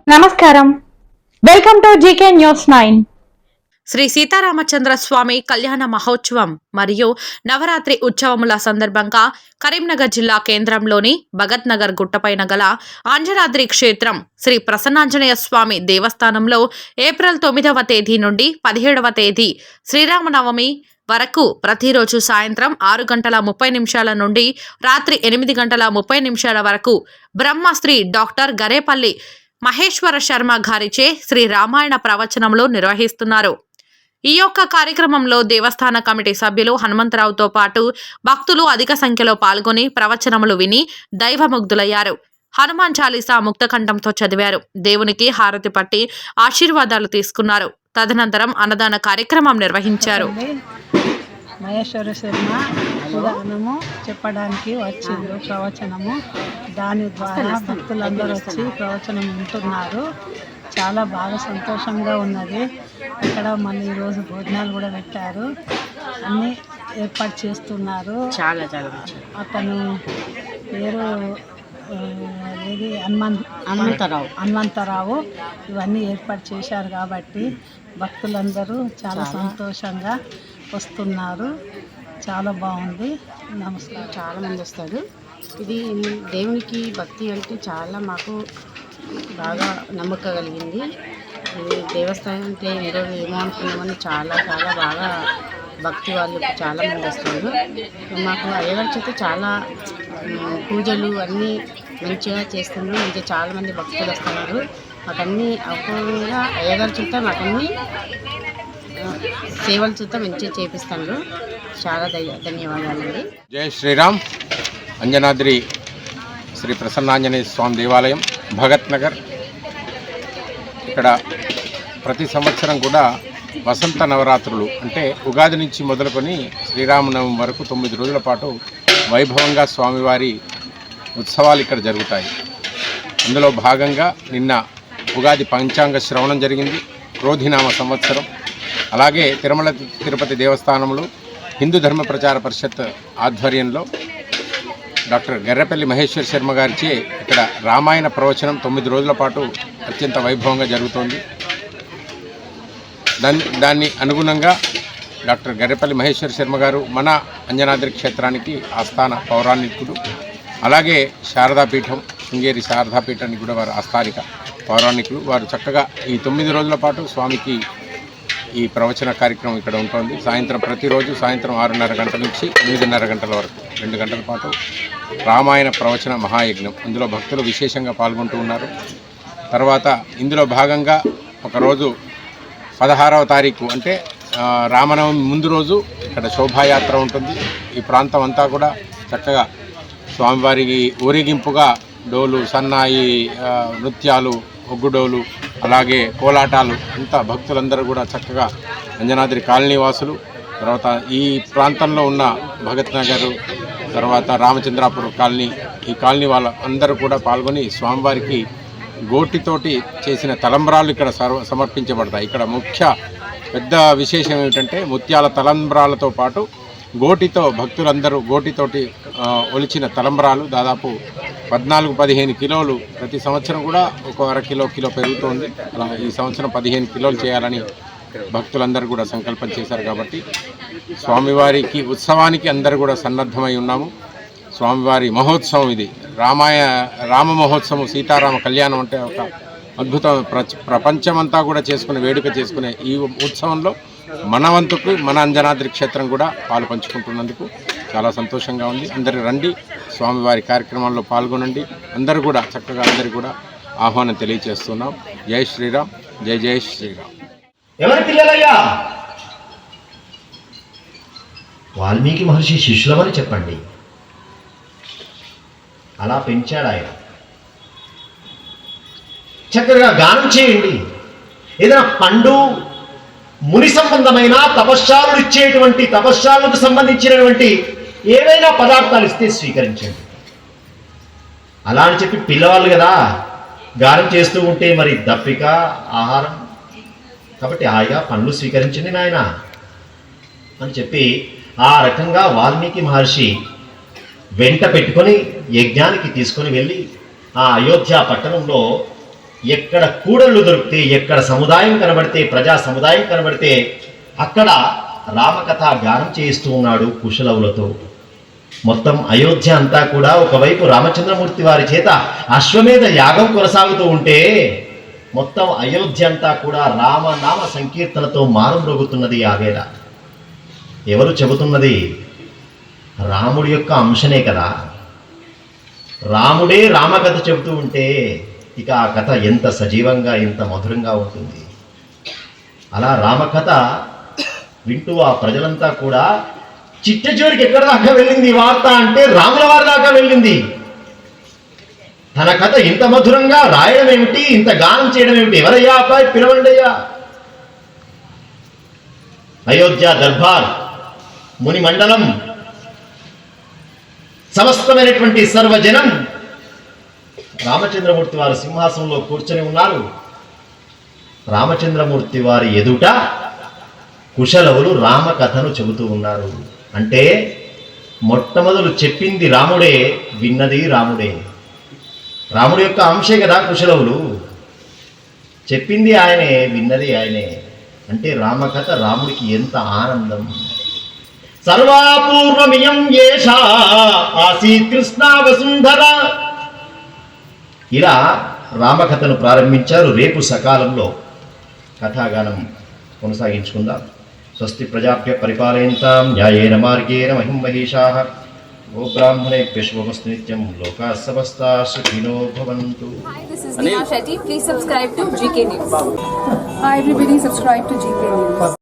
నమస్కారం. Welcome to GK news 9. Shri Sitaramachandra Swamy కళ్యాణ మహోత్సవం మరియు నవరాత్రి ఉత్సవముల సందర్భంగా కరీంనగర్ జిల్లా కేంద్రంలోని భగత్ నగర్ గుట్టపైన గల ఆంజనాద్రి క్షేత్రం శ్రీ ప్రసన్నాంజనేయ స్వామి దేవస్థానంలో ఏప్రిల్ 9వ తేదీ నుండి 17వ తేదీ శ్రీరామనవమి వరకు ప్రతిరోజు సాయంత్రం 6:30 నుండి రాత్రి 8:30 వరకు బ్రహ్మశ్రీ డాక్టర్ గరేపల్లి మహేశ్వర శర్మ గారిచే శ్రీ రామాయణ ప్రవచనంలో నిర్వహిస్తున్నారు. ఈ యొక్క కార్యక్రమంలో దేవస్థాన కమిటీ సభ్యులు హనుమంతరావుతో పాటు భక్తులు అధిక సంఖ్యలో పాల్గొని ప్రవచనములు విని దైవముగ్ధులయ్యారు. హనుమాన్ చాలీసా ముక్తకంఠంతో చదివారు. దేవునికి హారతి పట్టి ఆశీర్వాదాలు తీసుకున్నారు. తదనంతరం అన్నదాన కార్యక్రమం నిర్వహించారు. మహేశ్వర శర్మ ఉదాహరణము చెప్పడానికి వచ్చిండ్రు ప్రవచనము. దాని ద్వారా భక్తులందరూ వచ్చి ప్రవచనం వింటున్నారు. చాలా బాగా సంతోషంగా ఉన్నది. ఇక్కడ మళ్ళీ ఈరోజు భోజనాలు కూడా పెట్టారు. అన్నీ ఏర్పాటు చేస్తున్నారు. అతను పేరు ఏది హనుమంతరావు. ఇవన్నీ ఏర్పాటు చేశారు కాబట్టి భక్తులందరూ చాలా సంతోషంగా వస్తున్నారు. చాలా బాగుంది. నమస్కారం. చాలామంది వస్తారు. ఇది దేవునికి భక్తి అంటే చాలా మాకు బాగా నమ్మకం కలిగింది. ఈ దేవస్థానం అంటే ఈరోజు ఏమో అనుకున్నామని చాలా చాలా బాగా భక్తి వాళ్ళు చాలామంది వస్తారు. మాకు అయ్యగారి చేత చాలా పూజలు అన్నీ మంచిగా చేస్తున్నారు. మంచిగా చాలామంది భక్తులు వస్తున్నారు. మాకన్నీ అప్పుడు అయ్యగారి చేత మాకన్నీ సేవల చేత మంచిగా చేపిస్తాను. చాలా ధన్యవాదాలండి. జై శ్రీరామ్. అంజనాద్రి శ్రీ ప్రసన్నాంజనేయ స్వామి దేవాలయం భగత్ నగర్. ఇక్కడ ప్రతి సంవత్సరం కూడా వసంత నవరాత్రులు అంటే ఉగాది నుంచి మొదలుకొని శ్రీరామనవమి వరకు 9 రోజుల పాటు వైభవంగా స్వామివారి ఉత్సవాలు ఇక్కడ జరుగుతాయి. అందులో భాగంగా నిన్న ఉగాది పంచాంగ శ్రవణం జరిగింది. క్రోధినామ సంవత్సరం. అలాగే తిరుమల తిరుపతి దేవస్థానంలో హిందూ ధర్మ ప్రచార పరిషత్ ఆధ్వర్యంలో డాక్టర్ గర్రెపల్లి మహేశ్వర శర్మ గారిచే ఇక్కడ రామాయణ ప్రవచనం 9 రోజుల పాటు అత్యంత వైభవంగా జరుగుతోంది. దాన్ని అనుగుణంగా డాక్టర్ గర్రెపల్లి మహేశ్వర శర్మ గారు మన అంజనాద్రి క్షేత్రానికి ఆస్థాన పౌరాణికుడు. అలాగే శారదాపీఠం, శృంగేరి శారదాపీఠానికి కూడా వారు ఆస్థానిక పౌరాణికులు. వారు చక్కగా ఈ 9 రోజుల పాటు స్వామికి ఈ ప్రవచన కార్యక్రమం ఇక్కడ ఉంటుంది. ప్రతిరోజు సాయంత్రం 6:30 గంటల నుంచి 8:30 గంటల వరకు 2 గంటల పాటు రామాయణ ప్రవచన మహాయజ్ఞం. అందులో భక్తులు విశేషంగా పాల్గొంటూ ఉన్నారు. తర్వాత ఇందులో భాగంగా ఒకరోజు 16వ తారీఖు అంటే రామనవమి ముందు రోజు ఇక్కడ శోభాయాత్ర ఉంటుంది. ఈ ప్రాంతం అంతా కూడా చక్కగా స్వామివారికి ఊరేగింపుగా డోలు, సన్నాయి, నృత్యాలు, ఒగ్గుడోలు, అలాగే కోలాటాలు అంతా భక్తులందరూ కూడా చక్కగా అంజనాద్రి కాలనీ వాసులు, తర్వాత ఈ ప్రాంతంలో ఉన్న భగత్ నగర్, తర్వాత రామచంద్రాపురం కాలనీ, ఈ కాలనీ వాళ్ళ అందరూ కూడా పాల్గొని స్వామివారికి గోటితోటి చేసిన తలంబ్రాలు ఇక్కడ సమర్పించబడతాయి. ఇక్కడ ముఖ్య పెద్ద విశేషం ఏమిటంటే ముత్యాల తలంబ్రాలతో పాటు గోటితో భక్తులందరూ గోటితోటి ఒలిచిన తలంబ్రాలు దాదాపు 14-15 కిలోలు. ప్రతి సంవత్సరం కూడా ఒక కిలో పెరుగుతోంది. అలా ఈ సంవత్సరం 15 కిలోలు చేయాలని భక్తులందరూ కూడా సంకల్పం చేశారు. కాబట్టి స్వామివారికి ఉత్సవానికి అందరూ కూడా సన్నద్ధమై ఉన్నాము. స్వామివారి మహోత్సవం ఇది రామ మహోత్సవం, సీతారామ కళ్యాణం అంటే ఒక అద్భుతం. ప్రపంచమంతా కూడా వేడుక చేసుకునే ఈ ఉత్సవంలో మన వంతుకు మన అంజనాద్రి క్షేత్రం కూడా పాలు పంచుకుంటున్నందుకు చాలా సంతోషంగా ఉంది. అందరూ రండి, స్వామివారి కార్యక్రమాల్లో పాల్గొనండి. అందరూ కూడా చక్కగా అందరూ కూడా ఆహ్వానం తెలియజేస్తున్నాం. జై శ్రీరామ్. జై జై శ్రీరామ్. ఎవరి పిల్లలయ్యా? వాల్మీకి మహర్షి శిష్యులమని చెప్పండి. అలా పెంచాడు ఆయన. చక్కగా గానం చేయండి. ఏదైనా పండు, ముని సంబంధమైన తపశ్శాలు ఇచ్చేటువంటి తపశ్శాలకు సంబంధించినటువంటి ఏవైనా పదార్థాలు ఇస్తే స్వీకరించండి. అలా అని చెప్పి పిల్లవాళ్ళు కదా గానం చేస్తూ ఉంటే మరి దప్పిక ఆహారం, కాబట్టి హాయిగా పండ్లు స్వీకరించండి నాయన అని చెప్పి ఆ రకంగా వాల్మీకి మహర్షి వెంట పెట్టుకొని యజ్ఞానికి తీసుకొని వెళ్ళి ఆ అయోధ్య పట్టణంలో ఎక్కడ కూడళ్ళు దొరికితే, ఎక్కడ సముదాయం కనబడితే, ప్రజా సముదాయం కనబడితే అక్కడ రామకథ గానం చేయిస్తూ ఉన్నాడు కుశలవులతో. మొత్తం అయోధ్య అంతా కూడా ఒకవైపు రామచంద్రమూర్తి వారి చేత అశ్వమేధ యాగం కొనసాగుతూ ఉంటే మొత్తం అయోధ్య అంతా కూడా రామనామ సంకీర్తనతో మారుమ్రోగుతున్నది ఆ వేళ. ఎవరు చెబుతున్నది? రాముడి యొక్క అంశనే కదా. రాముడే రామకథ చెబుతూ ఉంటే ఇక ఆ కథ ఎంత సజీవంగా, ఎంత మధురంగా ఉంటుంది. అలా రామకథ వింటూ ఆ ప్రజలంతా కూడా చిట్ట చివరికి ఎక్కడ దాకా వెళ్ళింది వార్త అంటే రాముల వారి దాకా వెళ్ళింది. తన కథ ఇంత మధురంగా రాయడం ఏమిటి, ఇంత గానం చేయడం ఏమిటి, ఎవరయ్యా అబ్బాయి పిలవండి అయ్యా. అయోధ్య దర్బార్, ముని మండలం, సమస్తమైనటువంటి సర్వజనం రామచంద్రమూర్తి వారు సింహాసనంలో కూర్చొని ఉన్నారు. రామచంద్రమూర్తి వారి ఎదుట కుశలవులు రామకథను చెబుతూ ఉన్నారు. అంటే మొట్టమొదలు చెప్పింది రాముడే, విన్నది రాముడే. రాముడి యొక్క అంశే కదా కుశలవులు. చెప్పింది ఆయనే, విన్నది ఆయనే. అంటే రామకథ రాముడికి ఎంత ఆనందం. సర్వాపూర్వమియం యేషా ఆసీత్ కృష్ణ వసుంధర. ఇలా రామకథను ప్రారంభించారు. రేపు సకాలంలో కథాగానం కొనసాగించుకుందాం. స్వస్తి ప్రజాభ్య పరిపాలయంతాం న్యాయేన మార్గేణ మహిం మహిషాః. గోబ్రాహ్మణేభ్యః శుభమస్తు నిత్యం. లోకాః సమస్తాః సుఖినో భవంతు. Hi, this is Neha Shetty. Please subscribe to GK News. Hi everybody, subscribe to GK News.